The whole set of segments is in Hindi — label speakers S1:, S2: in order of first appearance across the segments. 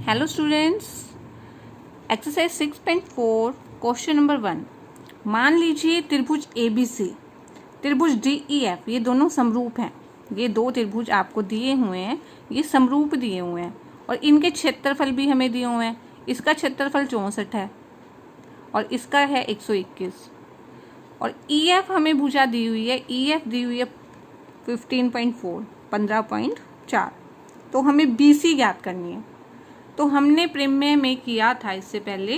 S1: Hello students, exercise 6.4 question number 1। मान लीजिए त्रिभुज ABC, त्रिभुज DEF ये दोनों समरूप हैं। ये दो त्रिभुज आपको दिए हुए हैं, ये समरूप दिए हुए हैं और इनके क्षेत्रफल भी हमें दिए हुए हैं। इसका क्षेत्रफल 64 है और इसका है 121 और EF हमें भुजा दी हुई है, EF दी हुई है 15.4 15.4। तो हमें BC ज्ञात करनी है। तो हमने प्रमेय में किया था, इससे पहले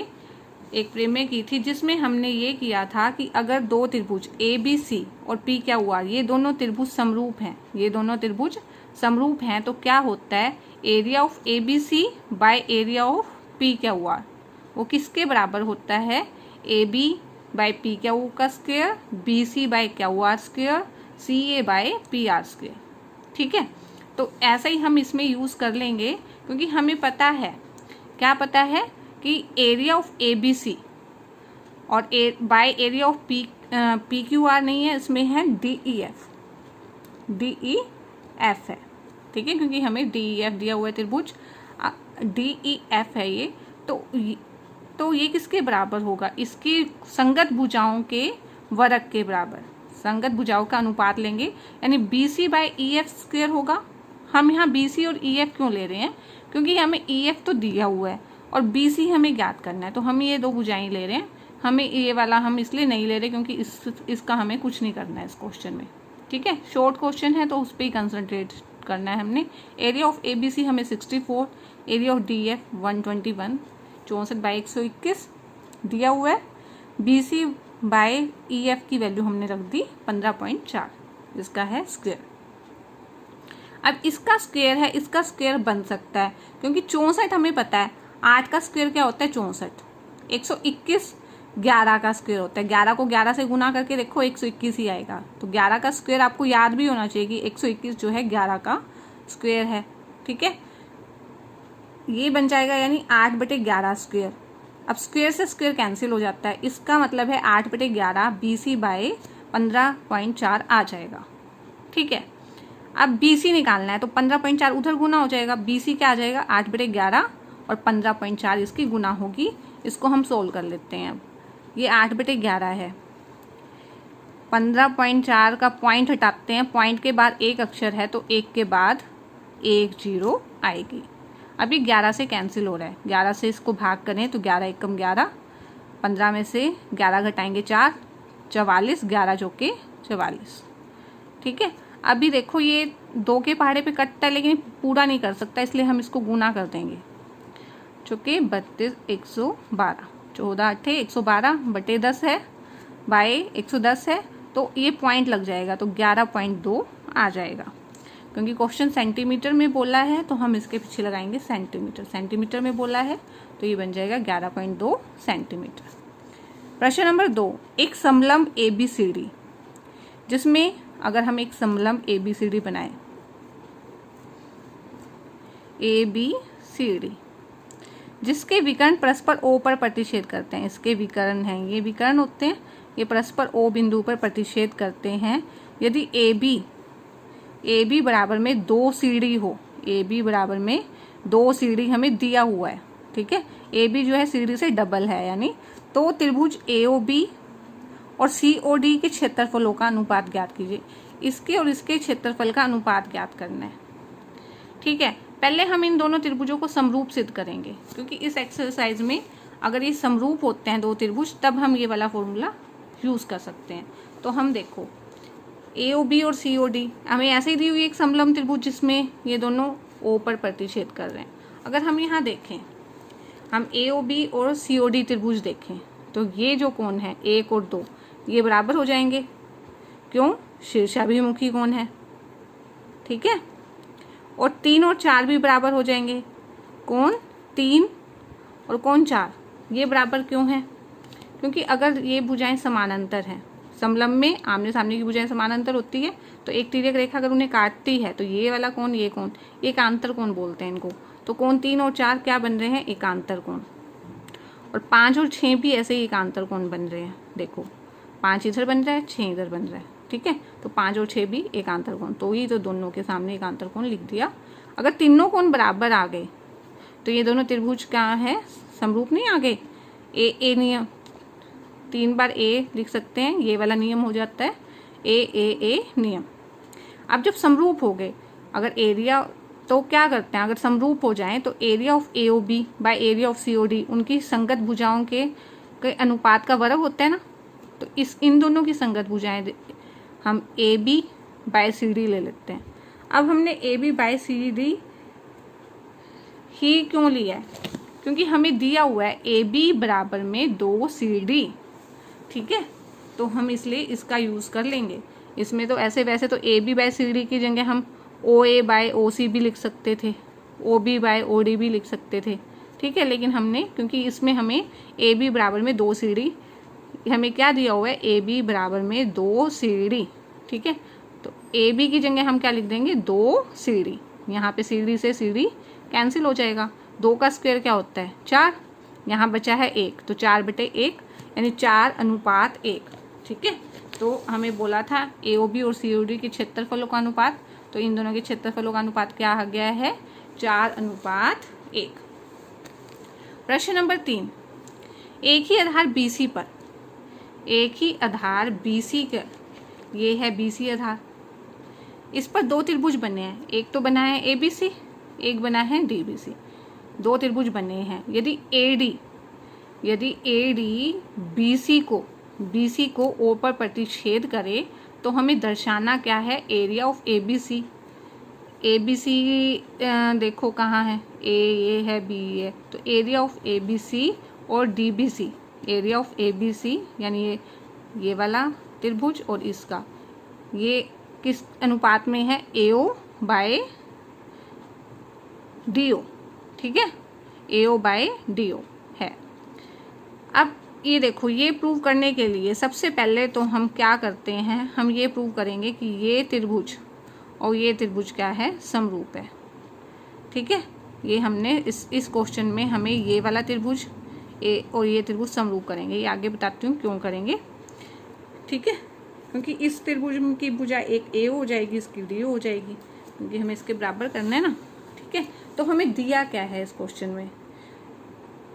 S1: एक प्रमेय की थी जिसमें हमने ये किया था कि अगर दो त्रिभुज ABC और PQR ये दोनों त्रिभुज समरूप हैं, ये दोनों त्रिभुज समरूप हैं तो क्या होता है, area of ABC by area of PQR वो किसके बराबर होता है, AB बाय PQ का square, BC by QR square, CA by PR square. ठीक है, तो ऐसा ही हम इसमें यूज कर लेंगे क्योंकि हमें पता है, क्या पता है कि एरिया ऑफ ABC और बाय एरिया ऑफ PQR नहीं है, इसमें है DEF है। ठीक है, क्योंकि हमें DEF दिया हुआ है, त्रिभुज DEF है ये। तो ये किसके बराबर होगा, इसकी संगत भुजाओं के वर्ग के बराबर, संगत भुजाओं का अनुपात लेंगे, यानी BC बाय EF स्क्वायर होगा। हम यहाँ BC और EF क्यों ले रहे हैं, क्योंकि हमें EF तो दिया हुआ है और BC हमें ज्ञात करना है, तो हम ये दो भुजाएं ले रहे हैं। हमें ये वाला हम इसलिए नहीं ले रहे क्योंकि इसका हमें कुछ नहीं करना है इस क्वेश्चन में। ठीक है, शॉर्ट क्वेश्चन है तो उस पर ही कंसंट्रेट करना है हमने। एरिया ऑफ ABC हमें 64, एरिया ऑफ DEF 121, 64 बाई 121 दिया हुआ है। BC बाय EF की वैल्यू हमने रख दी 15.4, जिसका है स्क्वायर। अब इसका स्क्वायर है, इसका स्क्वायर बन सकता है क्योंकि 64 हमें पता है, 8 का स्क्वायर क्या होता है 64, 121 11 का स्क्वायर होता है। 11 को 11 से गुना करके देखो 121 ही आएगा। तो 11 का स्क्वायर आपको याद भी होना चाहिए कि 121 जो है 11 का स्क्वायर है। ठीक है, ये बन जाएगा यानी 8/11 स्क्वायर। अब स्क्वायर से स्क्वायर कैंसिल हो जाता है, इसका मतलब है 8/11 BC बाय 15.4 आ जाएगा। ठीक है, अब BC निकालना है तो 15.4 उधर गुना हो जाएगा, BC क्या आ जाएगा 8/11 और 15.4 इसकी गुना होगी। इसको हम सोल्व कर लेते हैं। अब ये 8/11 है, 15.4 का पॉइंट हटाते हैं, पॉइंट के बाद एक अक्षर है तो एक के बाद एक 0 आएगी। अभी 11 से कैंसिल हो रहा है, 11 से इसको भाग करें तो 11 एकम 11, 15 में से 11 घटाएंगे 4, 44, 11 जो के 44। ठीक है, अभी देखो ये 2 के पहाड़े पे कटता है लेकिन पूरा नहीं कर सकता, इसलिए हम इसको गुना कर देंगे, जो कि 32 112, 14 8 112 बटे 10 है बाय 110 है, तो ये पॉइंट लग जाएगा तो 11.2 आ जाएगा। क्योंकि क्वेश्चन सेंटीमीटर में बोला है तो हम इसके पीछे लगाएंगे सेंटीमीटर, सेंटीमीटर में बोला है तो ये बन जाएगा 11.2 सेंटीमीटर। प्रश्न नंबर 2, एक समलंब ABCD, जिसमें अगर हम एक समलंब ABCD बनाएं, ABCD जिसके विकर्ण परस्पर O पर प्रतिच्छेद करते हैं, इसके विकर्ण हैं, ये विकर्ण होते हैं, ये परस्पर O बिंदु पर प्रतिच्छेद करते हैं। यदि AB बराबर में 2 CD हो, AB बराबर में 2 CD हमें दिया हुआ है। ठीक है, AB जो है CD से डबल है, यानी तो त्रिभुज AOB और COD के क्षेत्रफलों का अनुपात ज्ञात कीजिए। इसके और इसके क्षेत्रफल का अनुपात ज्ञात करना है। ठीक है, पहले हम इन दोनों त्रिभुजों को समरूप सिद्ध करेंगे, क्योंकि इस एक्सरसाइज में अगर ये समरूप होते हैं दो त्रिभुज तब हम ये वाला फॉर्मूला यूज कर सकते हैं। तो हम देखो AOB और COD हमें ऐसे ही दी हुई एक समलंब त्रिभुज जिसमें ये दोनों O पर प्रतिच्छेद कर रहे हैं। अगर हम यहाँ देखें, हम AOB और COD त्रिभुज देखें तो ये जो कोण है 1 और 2 ये बराबर हो जाएंगे, क्यों, शीर्षाभिमुखी कोण है। ठीक है, और 3 और 4 भी बराबर हो जाएंगे, कोण 3 और कोण 4 ये बराबर क्यों है, क्योंकि अगर ये भुजाएं समानांतर हैं, समलंब में आमने सामने की भुजाएं समानांतर होती है तो एक तिर्यक रेखा अगर उन्हें काटती है तो ये वाला कोण, ये कोण एकांतर कोण बोलते हैं इनको। तो कोण 3 और 4 क्या बन रहे हैं, एकांतर कोण, और 5 और 6 भी ऐसे ही एकांतर कोण बन रहे हैं। देखो 5 इधर बन रहा है, 6 इधर बन रहा है। ठीक है, तो 5 और 6 भी एकांतर कोण, तो ही तो दोनों के सामने एकांतर कोण लिख दिया। अगर तीनों कोण बराबर आ गए तो ये दोनों त्रिभुज क्या है, समरूप नहीं आगे। ए नियम, 3 बार ए लिख सकते हैं, ये वाला नियम हो जाता है ए नियम। अब जब समरूप हो गए, अगर एरिया, तो क्या करते हैं, अगर समरूप हो जाएं तो area of AOB bye area of COD उनकी संगत भुजाओं के अनुपात का वर्ग होता है ना। तो इन दोनों की संगत भुजाएं हम AB बाय CD ले लेते हैं। अब हमने AB बाय CD ही क्यों लिया है, क्योंकि हमें दिया हुआ है AB बराबर में 2CD, ठीक है, तो हम इसलिए इसका यूज़ कर लेंगे। इसमें तो ऐसे वैसे तो AB बाय CD की जगह हम OA बाय OC भी लिख सकते थे, OB बाय OD भी लिख सकते थे, ठीक है, लेकिन हमने, क्योंकि इसमें हमें AB बराबर में 2CD, हमें क्या दिया हुआ है, AB बराबर में 2CD, ठीक है, तो AB की जगह हम क्या लिख देंगे, 2CD। यहाँ पे CD से CD कैंसिल हो जाएगा, 2 का स्क्वायर क्या होता है 4, यहाँ बचा है 1, तो 4/1 यानी 4:1, ठीक है। तो हमें बोला था AOB और COD के क्षेत्रफलों का अनुपात, तो इन दोनों के क्षेत्रफलों का अनुपात क्या आ गया है, 4:1। प्रश्न नंबर 3, एक ही आधार BC पर, एक ही आधार BC का, ये है BC आधार, इस पर 2 त्रिभुज बने हैं, एक तो बना है ABC, एक बना है DBC, 2 त्रिभुज बने हैं। यदि AD BC को O पर प्रतिच्छेद करे तो हमें दर्शाना क्या है, एरिया ऑफ ABC। ABC देखो कहाँ है, ये है, B है, तो एरिया ऑफ ABC और DBC, एरिया ऑफ ABC यानी ये वाला त्रिभुज और इसका, ये किस अनुपात में है, AO बाय DO, ठीक है, AO बाय DO है। अब ये देखो, ये प्रूव करने के लिए सबसे पहले तो हम क्या करते हैं, हम ये प्रूव करेंगे कि ये त्रिभुज और ये त्रिभुज क्या है, समरूप है, ठीक है। ये हमने इस क्वेश्चन में हमें ये वाला त्रिभुज और ये त्रिभुज समरूप करेंगे, ये आगे बताती हूँ क्यों करेंगे, ठीक है, क्योंकि इस त्रिभुज की भुजा एक A हो जाएगी, इसकी DO हो जाएगी, क्योंकि हमें इसके बराबर करना है ना, ठीक है। तो हमें दिया क्या है इस क्वेश्चन में,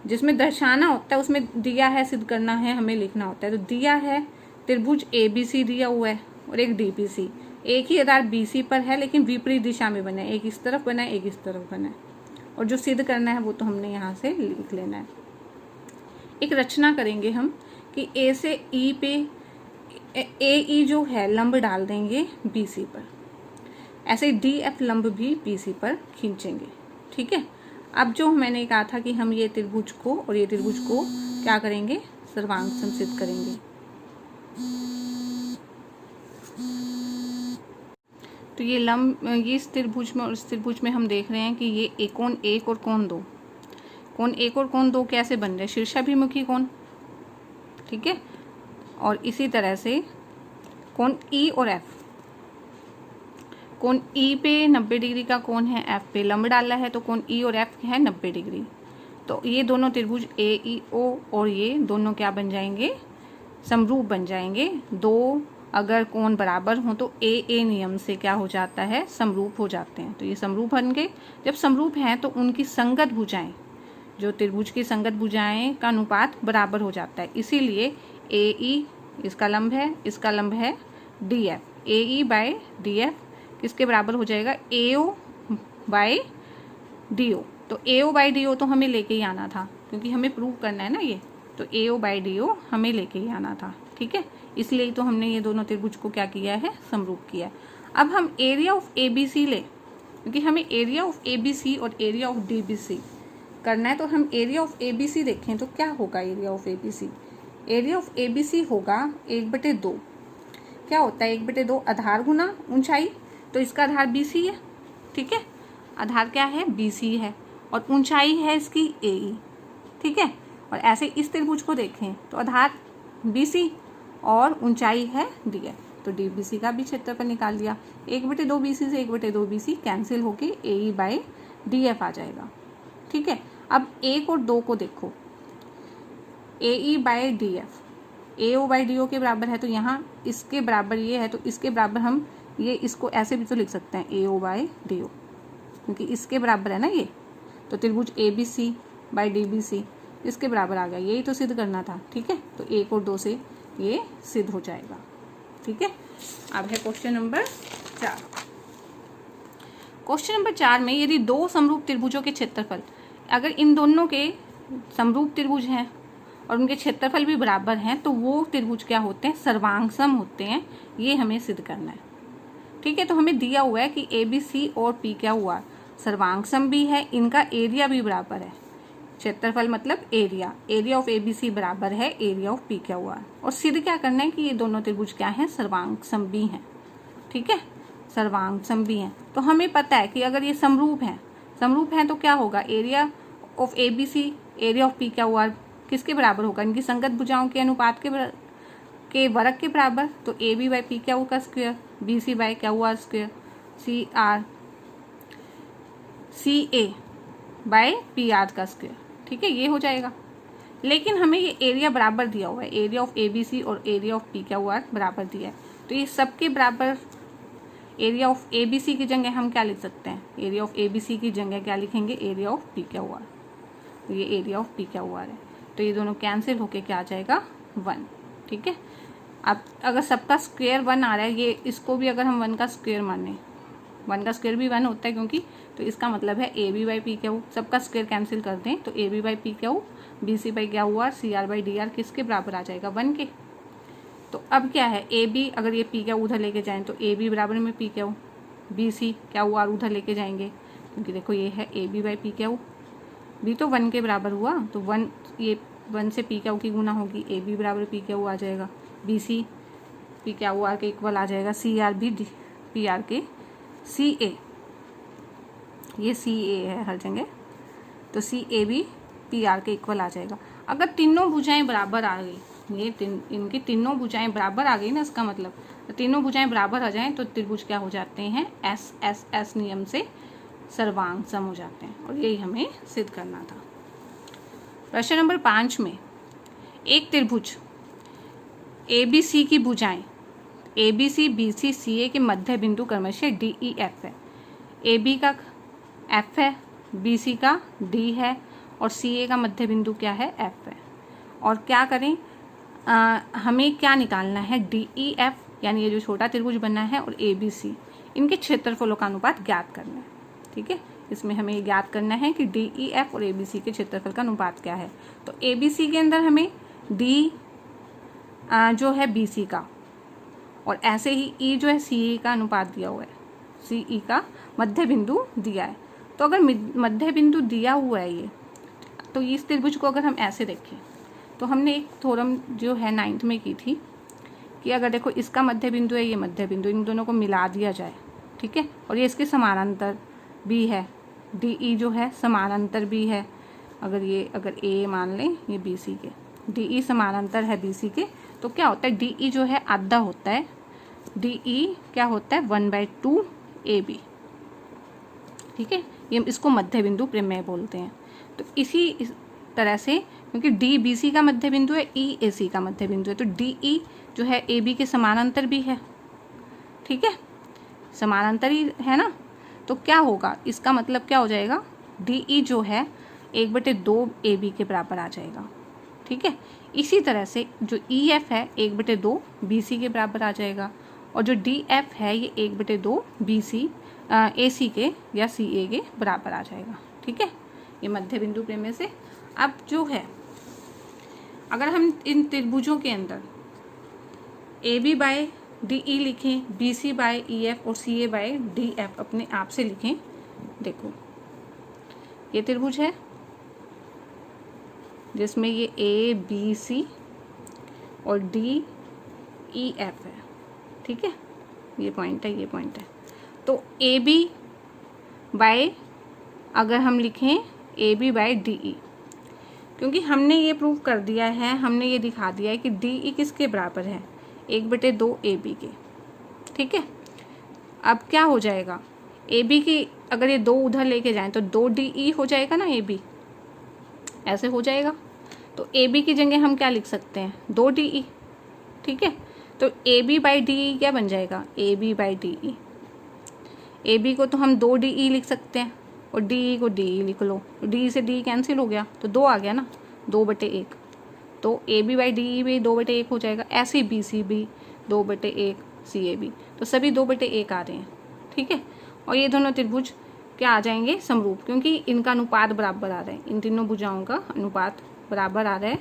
S1: जिसमें दर्शाना होता है उसमें दिया है, सिद्ध करना है, हमें लिखना होता है। तो दिया है त्रिभुज ABC दिया हुआ है और एक DBC, एक ही आधार BC पर है लेकिन विपरीत दिशा में बना है, एक इस तरफ बना है, एक इस तरफ बना है, और जो सिद्ध करना है वो तो हमने यहाँ से लिख लेना है। एक रचना करेंगे हम कि A से E पे AE जो है लंब डाल देंगे BC पर, ऐसे DF लंब भी BC पर खींचेंगे, ठीक है। अब जो मैंने कहा था कि हम ये त्रिभुज को और ये त्रिभुज को क्या करेंगे, सर्वांग समसिद्ध करेंगे। तो ये लंब, ये इस त्रिभुज में और इस त्रिभुज में हम देख रहे हैं कि ये कोण 1 और कोण 2, कोण 1 और कोण 2 कैसे बन रहे हैं, शीर्षाभिमुखी कोण, ठीक है। और इसी तरह से कोण E और F, कोण E पे 90 डिग्री का कोण है, F पे लंब डाला है, तो कोण E और F है 90 डिग्री। तो ये दोनों त्रिभुज AEO और ये दोनों क्या बन जाएंगे, समरूप बन जाएंगे। 2 अगर कोण बराबर हों तो AA नियम से क्या हो जाता है, समरूप हो जाते हैं। तो ये समरूप बन गए। जब समरूप हैं तो उनकी संगत भुजाएं, जो त्रिभुज की संगत भुजाएं का अनुपात बराबर हो जाता है। इसीलिए AE इसका लंब है, इसका लंब है DF, AE बाय DF किसके बराबर हो जाएगा, AO बाय DO। तो AO बाय DO तो हमें लेके ही आना था, क्योंकि हमें प्रूव करना है ना ये, तो AO बाय DO हमें लेके ही आना था, ठीक है। इसलिए तो हमने ये दोनों त्रिभुज को क्या किया है, समरूप किया है। अब हम एरिया ऑफ ABC ले, क्योंकि हमें एरिया ऑफ ABC और एरिया ऑफ DBC करना है, तो हम एरिया ऑफ ABC देखें तो क्या होगा, area of ABC, area of ABC होगा 1/2, क्या होता है 1/2, आधार गुना ऊंचाई, तो इसका आधार BC है, ठीक है, आधार क्या है, BC है, और ऊंचाई है इसकी AE, ठीक है। और ऐसे इस त्रिभुज को देखें तो आधार BC और ऊंचाई है DF, तो DBC का भी क्षेत्रफल निकाल लिया। 1/2 BC से 1/2 BC कैंसिल होके AE बाय DF आ जाएगा, ठीक है। अब 1 और 2 को देखो, AE by DF AO by DO के बराबर है, तो यहाँ इसके बराबर ये है, तो इसके बराबर हम ये इसको ऐसे भी तो लिख सकते हैं AO बाय DO, क्योंकि इसके बराबर है ना ये, तो तो त्रिभुज ABC बाई DBC इसके बराबर आ गया, यही तो सिद्ध करना था। ठीक है, तो 1 और 2 से ये सिद्ध हो जाएगा। ठीक है, अब है क्वेश्चन नंबर 4। क्वेश्चन नंबर 4 में यदि दो समरूप त्रिभुजों के क्षेत्रफल, अगर इन दोनों के समरूप त्रिभुज हैं और उनके क्षेत्रफल भी बराबर हैं तो वो त्रिभुज क्या होते हैं, सर्वांगसम होते हैं। ये हमें सिद्ध करना है। ठीक है, तो हमें दिया हुआ है कि ABC और PQR सर्वांगसम भी है, इनका एरिया भी बराबर है। क्षेत्रफल मतलब एरिया, एरिया ऑफ ABC बराबर है एरिया ऑफ PQR। और सिद्ध क्या करना है कि ये दोनों त्रिभुज क्या हैं, सर्वांगसम भी हैं। ठीक है, सर्वांगसम भी हैं। तो हमें पता है कि अगर ये समरूप हैं तो क्या होगा, area of ABC area of PQR किसके बराबर होगा, इनकी संगत भुजाओं के अनुपात के वर्ग के बराबर। तो AB बाई PQ का square, BC by QR square, CA by PR का स्क्वायर। ठीक है, ये हो जाएगा। लेकिन हमें ये एरिया बराबर दिया हुआ है, एरिया ऑफ ABC और एरिया ऑफ PQR बराबर दिया है। तो ये सबके बराबर एरिया ऑफ ABC की जगह हम क्या लिख सकते हैं, एरिया ऑफ ABC की जगह क्या लिखेंगे, एरिया ऑफ PQR। ये एरिया ऑफ PQR है, तो ये दोनों कैंसिल होके क्या आ जाएगा, 1। ठीक है, अब अगर सबका स्क्वायर 1 आ रहा है, ये इसको भी अगर हम 1 का स्क्वायर माने, 1 का स्क्वायर भी 1 होता है क्योंकि, तो इसका मतलब है AB बाई PQ, सबका स्क्वायर कैंसिल कर दें तो AB by PQ, BC by QR, CR by DR किसके बराबर आ जाएगा, 1 के। तो अब क्या है, AB अगर ये PQ उधर लेके जाएं तो AB बराबर में PQ, BC QR उधर लेके जाएंगे क्योंकि देखो ये है AB बाई PQ, भी तो 1 के बराबर हुआ, तो 1 ये 1 से PQ की गुना होगी, AB बराबर PQ आ जाएगा, BC PQR के इक्वल आ जाएगा, CR भी PR के CA, ये CA है हर जगह, तो CA भी PR के इक्वल आ जाएगा। अगर तीनों भुजाएं बराबर आ गई, ये इनकी तीनों भुजाएं बराबर आ गई ना, इसका मतलब तीनों भुजाएं बराबर आ जाएं तो त्रिभुज क्या हो जाते हैं, SSS नियम से सर्वांगसम हो जाते हैं। और यही हमें सिद्ध करना था। प्रश्न नंबर 5 में एक त्रिभुज ABC की भुजाएं ABC, BC, CA के मध्य बिंदु क्रमशः DEF है। AB का F है, BC का D है और CA का मध्य बिंदु क्या है, F है। और क्या करें, हमें क्या निकालना है, DEF यानी ये जो छोटा त्रिभुज बनना है और ABC, इनके क्षेत्रफलों का अनुपात ज्ञात करना है। ठीक है, इसमें हमें ये ज्ञात करना है कि DEF और ABC के क्षेत्रफल का अनुपात क्या है। तो ABC के अंदर हमें D जो है BC का, और ऐसे ही E जो है CE का अनुपात दिया हुआ है, CE का मध्य बिंदु दिया है। तो अगर मध्य बिंदु दिया हुआ है ये, तो इस त्रिभुज को अगर हम ऐसे देखें तो हमने एक थ्योरम जो है 9th में की थी कि अगर देखो इसका मध्य बिंदु है, ये मध्य बिंदु, इन दोनों को मिला दिया जाए। ठीक है, और ये इसके समानांतर भी है, DE जो है समानांतर भी है। अगर A मान लें ये BC के, DE समानांतर है BC के, तो क्या होता है, DE जो है आधा होता है, DE क्या होता है 1/2 AB। ठीक है, ये इसको मध्य बिंदु प्रमेय बोलते हैं। तो इस तरह से, क्योंकि D BC का मध्य बिंदु है, E AC का मध्य बिंदु है, तो DE जो है AB के समानांतर भी है। ठीक है, समानांतर ही है ना, तो क्या होगा, इसका मतलब क्या हो जाएगा, DE जो है 1/2 AB के बराबर आ जाएगा। ठीक है, इसी तरह से जो EF है 1/2 BC के बराबर आ जाएगा, और जो DF है ये 1/2 BC AC के या CA के बराबर आ जाएगा। ठीक है, ये मध्य बिंदु प्रमेय से। अब जो है, अगर हम इन त्रिभुजों के अंदर AB बाय DE लिखें, BC बाय EF और CA बाय DF अपने आप से लिखें, देखो ये त्रिभुज है जिसमें ये ABC और DEF है। ठीक है, ये पॉइंट है, ये पॉइंट है। तो AB बाय, अगर हम लिखें AB बाय DE, क्योंकि हमने ये प्रूव कर दिया है, हमने ये दिखा दिया है कि DE किसके बराबर है, 1/2 AB के। ठीक है, अब क्या हो जाएगा, AB की अगर ये 2 उधर लेके जाएं तो 2 DE हो जाएगा ना, AB ऐसे हो जाएगा। तो AB की जगह हम क्या लिख सकते हैं, 2 DE। ठीक है, तो AB बाई DE क्या बन जाएगा, AB बाई DE। AB को तो हम 2 DE लिख सकते हैं, और डी को डी लिख लो, डी से डी कैंसिल हो गया तो 2 आ गया ना, 2/1। तो ए बी बाई डी भी 2/1 हो जाएगा। ऐसे बी सी भी 2/1, सी ए बी, तो सभी 2/1 आ रहे हैं, ठीक है। और ये दोनों त्रिभुज क्या आ जाएंगे, समरूप, क्योंकि इनका अनुपात बराबर आ रहा है, इन तीनों भुजाओं का अनुपात बराबर आ रहा है,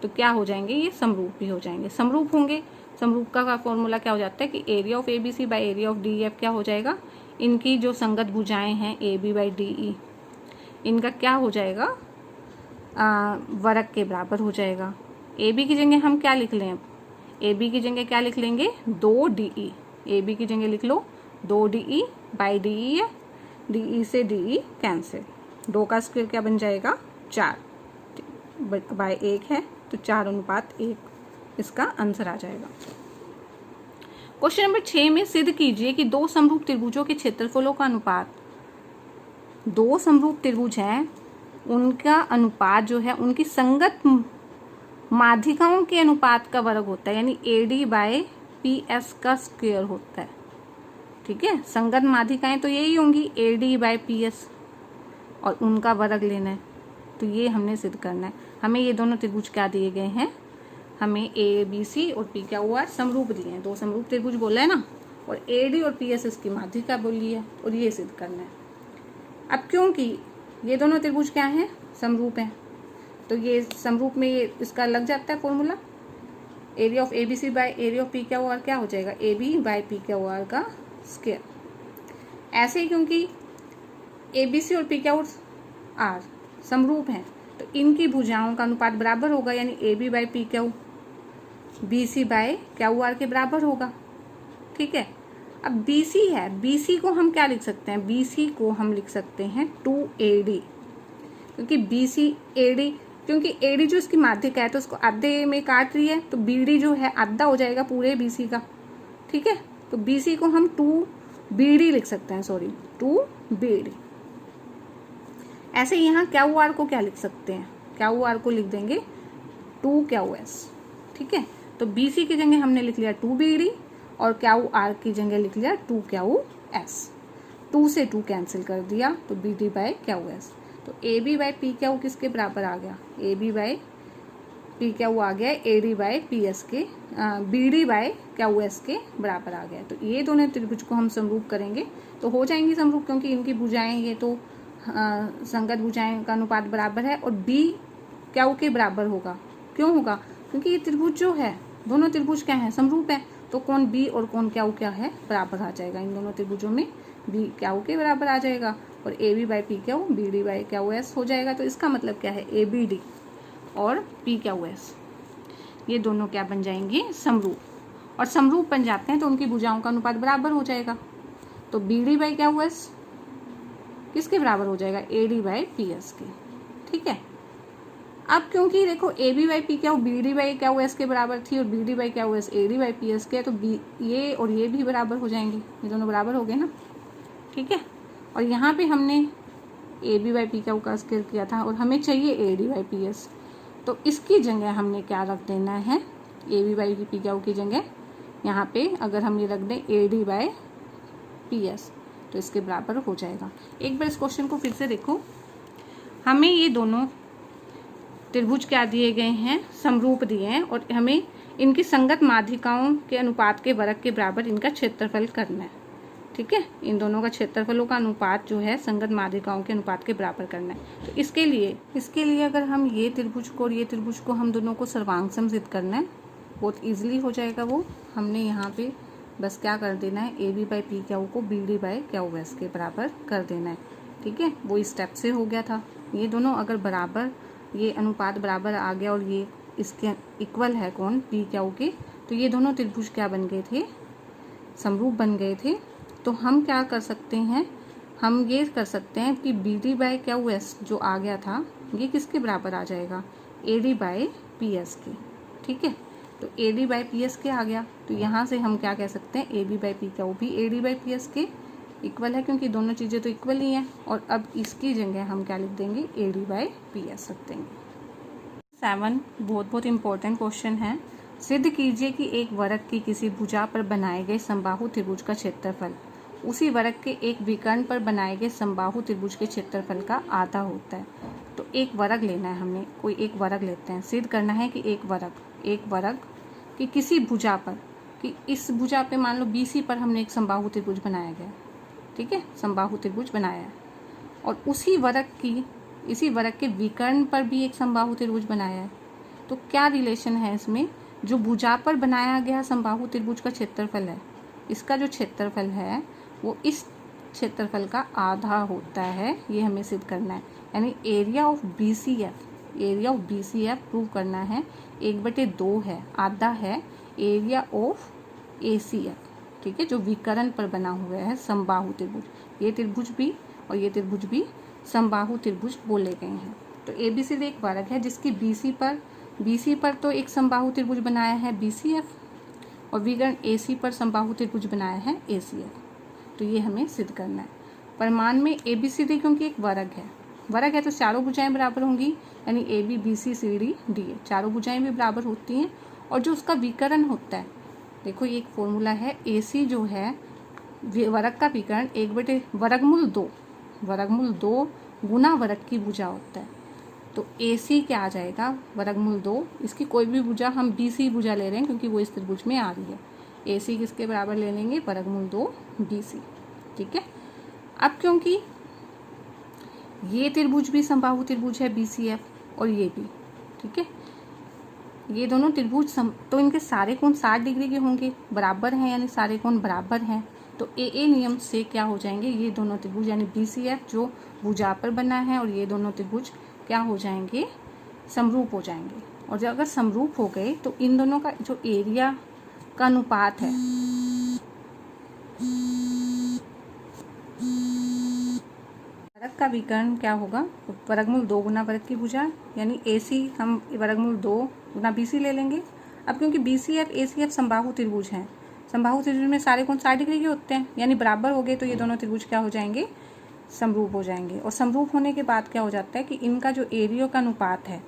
S1: तो क्या हो जाएंगे, ये समरूप भी हो जाएंगे। समरूप होंगे, समरूप का फॉर्मूला क्या हो जाता है कि area of A B C by area of D F क्या हो जाएगा, इनकी जो संगत भुजाएं हैं A B by D E, इनका क्या हो जाएगा, वर्ग के बराबर हो जाएगा। ए बी की जगह हम क्या लिख लें, अब ए बी की जगह क्या लिख लेंगे, 2DE, ए बी की जगह लिख लो 2DE बाई डी ई है, डी ई से डी ई कैंसिल, 2 का स्क्वायर क्या बन जाएगा, 4 बाई 1 है, तो 4:1 इसका आंसर आ जाएगा। क्वेश्चन नंबर 6 में सिद्ध कीजिए कि 2 समरूप त्रिभुजों के क्षेत्रफलों का अनुपात, 2 समरूप त्रिभुज हैं उनका अनुपात जो है उनकी संगत माध्यिकाओं के अनुपात का वर्ग होता है, यानी AD बाय PS का स्क्वायर होता है, ठीक है। संगत माध्यिकाएं तो यही होंगी AD बाय PS, और उनका वर्ग लेना है, तो ये हमने सिद्ध करना है। हमें ये दोनों त्रिभुज क्या दिए गए हैं, हमें ABC और PQR समरूप दिए हैं, 2 समरूप त्रिभुज बोला है ना, और AD और PS इसकी माध्यिका बोली है, और ये सिद्ध करना है। अब क्योंकि ये दोनों त्रिभुज क्या हैं, समरूप हैं, तो ये समरूप में ये इसका लग जाता है formula, area of ABC by area of PQR क्या हो जाएगा, AB बाय PQR का स्क्वायर। ऐसे ही क्योंकि ABC और PQR समरूप हैं, तो इनकी भुजाओं का अनुपात बराबर होगा, यानी AB by PQ BC by QR के बराबर होगा, ठीक है। अब BC है, BC को हम क्या लिख सकते हैं, BC को हम लिख सकते हैं 2AD, क्योंकि BC AD, क्योंकि AD जो इसकी माध्यिका है तो उसको आधे में काट रही है, तो BD जो है आधा हो जाएगा पूरे BC का, ठीक है। तो BC को हम 2BD लिख सकते हैं, सॉरी 2BD। ऐसे यहाँ QR को क्या लिख सकते हैं, QR को लिख देंगे 2QS, ठीक है। तो BC की जगह हमने लिख लिया 2BD और QR की जगह लिख लिया 2QS, 2 से 2 कैंसिल कर दिया, तो BD बाय QS। तो AB बाय PQ किसके बराबर आ गया, AB बाय PQ आ गया AD बाय PS के, BD बाय QS के बराबर आ गया। तो ये दोनों त्रिभुज को हम समरूप करेंगे तो हो जाएंगी समरूप, क्योंकि इनकी भुजाएं ये तो संगत भुजाएं का अनुपात बराबर है, और BQ के बराबर होगा। क्यों होगा, क्योंकि ये त्रिभुज जो है, दोनों त्रिभुज क्या है, समरूप है, तो कोण B और कोण Q क्या है, बराबर आ जाएगा। इन दोनों त्रिभुजों में BQ के बराबर आ जाएगा, और AB by PQ BD by QS हो जाएगा। तो इसका मतलब क्या है, ABD और PQS ये दोनों क्या बन जाएंगे, समरूप, और समरूप बन जाते हैं तो उनकी भुजाओं का अनुपात बराबर हो जाएगा। तो BD बाय QS किसके बराबर हो जाएगा, AD बाय PS के, ठीक है। अब क्योंकि देखो AB by PQ BD by QS के बराबर थी, और BD by QS AD by PS के, तो ये और ये भी बराबर हो जाएंगे, ये दोनों बराबर हो गए ना, ठीक है। और यहाँ पे हमने AB बाई PQ का स्क्वायर किया था, और हमें चाहिए AD बाई PS, तो इसकी जगह हमने क्या रख देना है, AB बाई PQ की जगह यहाँ पे अगर हम ये रख दें AD बाई PS, तो इसके बराबर हो जाएगा। एक बार इस क्वेश्चन को फिर से देखो, हमें ये दोनों त्रिभुज क्या दिए गए हैं, समरूप दिए हैं, और हमें इनकी संगत माध्यिकाओं के अनुपात के वर्ग के बराबर इनका क्षेत्रफल करना है, ठीक है। इन दोनों का क्षेत्रफलों का अनुपात जो है संगत माध्यिकाओं के अनुपात के बराबर करना है। तो इसके लिए अगर हम ये त्रिभुज को और ये त्रिभुज को हम दोनों को सर्वांग सिद्ध करना है, बहुत ईजिली हो जाएगा वो। हमने यहाँ पे बस क्या कर देना है, AB बाई PQ को BD बाई QS के बराबर कर देना है, ठीक है। वो इस स्टेप से हो गया था। ये दोनों अगर बराबर, ये अनुपात बराबर आ गया और ये इसके इक्वल है कौन, PQ के, तो ये दोनों त्रिभुज क्या बन गए थे, समरूप बन गए थे। तो हम क्या कर सकते हैं, हम ये कर सकते हैं कि BD बाई QS जो आ गया था, ये किसके बराबर आ जाएगा, AD बाई PS के, ठीक है। तो AD बाई PS के आ गया, तो यहाँ से हम क्या कह सकते हैं, AB बाई PQ भी AD बाई PS के इक्वल है, क्योंकि दोनों चीज़ें तो इक्वल ही हैं। और अब इसकी जगह हम क्या लिख देंगे, AD बाई PS रख देंगे। 7 बहुत इंपॉर्टेंट क्वेश्चन है। सिद्ध कीजिए कि एक वर्ग की किसी भुजा पर बनाए गए समबाहु त्रिभुज का क्षेत्रफल उसी वर्ग के एक विकर्ण पर बनाए गए समबाहु त्रिभुज के क्षेत्रफल का आधा होता है। तो एक वर्ग लेना है हमने, कोई एक वर्ग लेते हैं, सिद्ध करना है कि एक वर्ग कि किसी भुजा पर, कि इस भुजा पे मान लो BC पर हमने एक समबाहु त्रिभुज बनाया गया, ठीक है, समबाहु त्रिभुज बनाया है, और इसी वर्ग के विकर्ण पर भी एक समबाहु त्रिभुज बनाया है। तो क्या रिलेशन है इसमें? जो भुजा पर बनाया गया समबाहु त्रिभुज का क्षेत्रफल है, इसका जो क्षेत्रफल है वो इस क्षेत्रफल का आधा होता है, ये हमें सिद्ध करना है। यानी एरिया ऑफ BCF प्रूव करना है, 1/2 है, आधा है एरिया ऑफ ACF, ठीक है, जो विकर्ण पर बना हुआ है समबाहु त्रिभुज। ये त्रिभुज भी और ये त्रिभुज भी समबाहु त्रिभुज बोले गए हैं। तो ABCD एक वर्ग है जिसकी BC पर तो एक समबाहु त्रिभुज बनाया है BCF, और विकर्ण AC पर समबाहु त्रिभुज बनाया है ACF। तो ये हमें सिद्ध करना है। प्रमाण में ABCD क्योंकि एक वर्ग है तो चारों भुजाएं बराबर होंगी, यानी AB BC CD DA चारों भुजाएं भी बराबर होती हैं। और जो उसका विकर्ण होता है, देखो ये एक फॉर्मूला है, AC जो है वर्ग का विकर्ण 1/वर्गमूल 2 गुना वर्ग की भुजा होता है। तो AC क्या आ जाएगा? वर्गमूल 2, इसकी कोई भी भुजा, हम BC भुजा ले रहे हैं क्योंकि वो इस त्रिभुज में आ रही है। AC किसके बराबर ले लेंगे? वर्गमूल 2 BC, ठीक है। अब क्योंकि ये त्रिभुज भी समबाहु त्रिभुज है BCF, और ये भी, ठीक है, ये दोनों त्रिभुज तो इनके सारे कोण 60 डिग्री के होंगे, बराबर हैं, यानी सारे कोण बराबर हैं। तो AA नियम से क्या हो जाएंगे? ये दोनों त्रिभुज यानी BCF जो भुजा पर बना है, और ये दोनों त्रिभुज क्या हो जाएंगे? समरूप हो जाएंगे। और जब अगर समरूप हो गए तो इन दोनों का जो एरिया का अनुपात है, वर्ग का विकर्ण क्या होगा? वर्गमूल 2 गुना वर्ग की भुजा, यानी AC हम वर्गमूल 2 गुना BC ले लेंगे। अब क्योंकि BCF ACF समबाहु त्रिभुज हैं, समबाहु त्रिभुज में सारे कोण 60 डिग्री के होते हैं, यानी बराबर हो गए, तो ये दोनों त्रिभुज क्या हो जाएंगे? समरूप हो जाएंगे। और समरूप होने के बाद क्या हो जाता है कि इनका जो एरिया का अनुपात है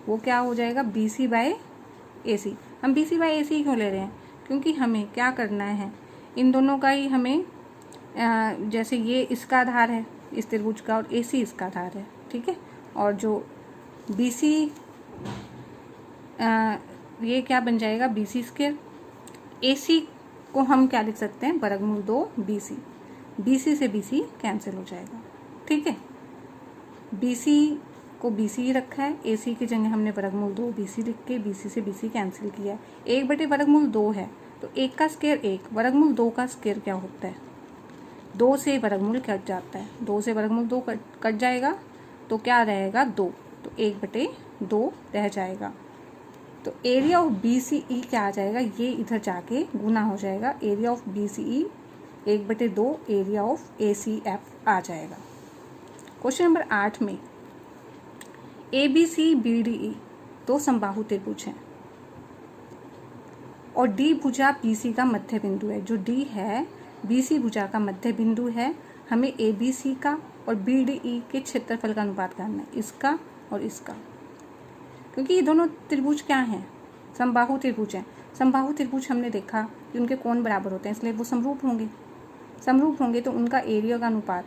S1: वो क्या हो जाएगा? BC/AC। हम BC/AC क्यों ले रहे हैं? क्योंकि हमें क्या करना है, इन दोनों का ही हमें जैसे ये इसका आधार है इस त्रिभुज का, और AC इसका आधार है, ठीक है। और जो BC ये क्या बन जाएगा? BC²। AC को हम क्या लिख सकते हैं? वर्गमूल 2 BC। BC से BC कैंसिल हो जाएगा, ठीक है। BC को BC ही रखा है, AC की जगह हमने वर्गमूल 2 BC लिख के BC से BC कैंसिल किया है। 1/वर्गमूल 2 है तो 1 का स्क्वायर 1, वर्गमूल 2 का स्क्वायर क्या होता है? 2 से वर्गमूल कट जाता है, 2 से वर्गमूल 2 कट जाएगा तो क्या रहेगा? 2, तो 1/2 रह जाएगा। तो एरिया ऑफ BCE क्या आ जाएगा? ये इधर जाके गुना हो जाएगा, area of BCE 1/2 area of ACF आ जाएगा। क्वेश्चन नंबर 8 में ABCBDE दो समबाहु त्रिभुज हैं और D भुजा BC का मध्य बिंदु है। जो D है BC भुजा का मध्य बिंदु है। हमें ABC का और BDE के क्षेत्रफल का अनुपात करना है, इसका और इसका, क्योंकि ये दोनों त्रिभुज क्या हैं? समबाहु त्रिभुज हैं। समबाहु त्रिभुज हमने देखा कि उनके कोण बराबर होते हैं, इसलिए वो समरूप होंगे तो उनका एरिया का अनुपात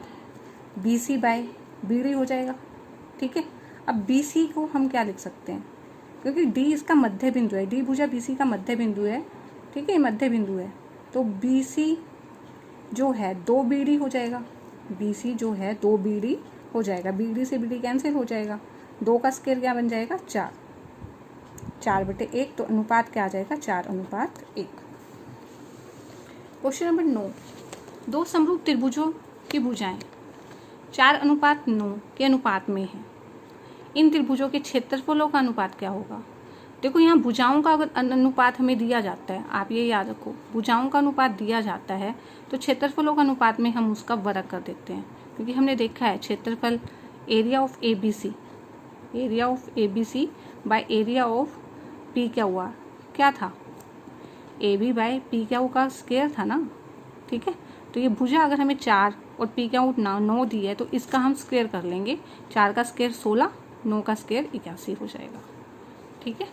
S1: BC/BD हो जाएगा, ठीक है। अब BC को हम क्या लिख सकते हैं? क्योंकि D इसका मध्य बिंदु है, D भुजा BC का मध्य बिंदु है, ठीक है, मध्य बिंदु है, तो BC जो है 2BD हो जाएगा। BC जो है 2BD हो जाएगा, BD से BD कैंसिल हो जाएगा। 2 का स्क्वायर क्या बन जाएगा? 4/1, तो अनुपात क्या आ जाएगा? 4:1। क्वेश्चन नंबर 9, दो समरूप त्रिभुजों की भुजाएं 4:9 के अनुपात में है। इन त्रिभुजों के क्षेत्रफलों का अनुपात क्या होगा? देखो यहाँ भुजाओं का अगर अनुपात हमें दिया जाता है, आप ये याद रखो, भुजाओं का अनुपात दिया जाता है तो क्षेत्रफलों का अनुपात में हम उसका वर्ग कर देते हैं, क्योंकि हमने देखा है क्षेत्रफल area of ABC by area of P क्या हुआ? क्या था? AB/P क्या का स्क्वायर था ना, ठीक है। तो ये भुजा अगर हमें 4 और P क्या 9 दी है तो इसका हम स्क्वायर कर लेंगे। 4 का स्क्वायर 16, 9 का स्क्वायर 81 हो जाएगा, ठीक है।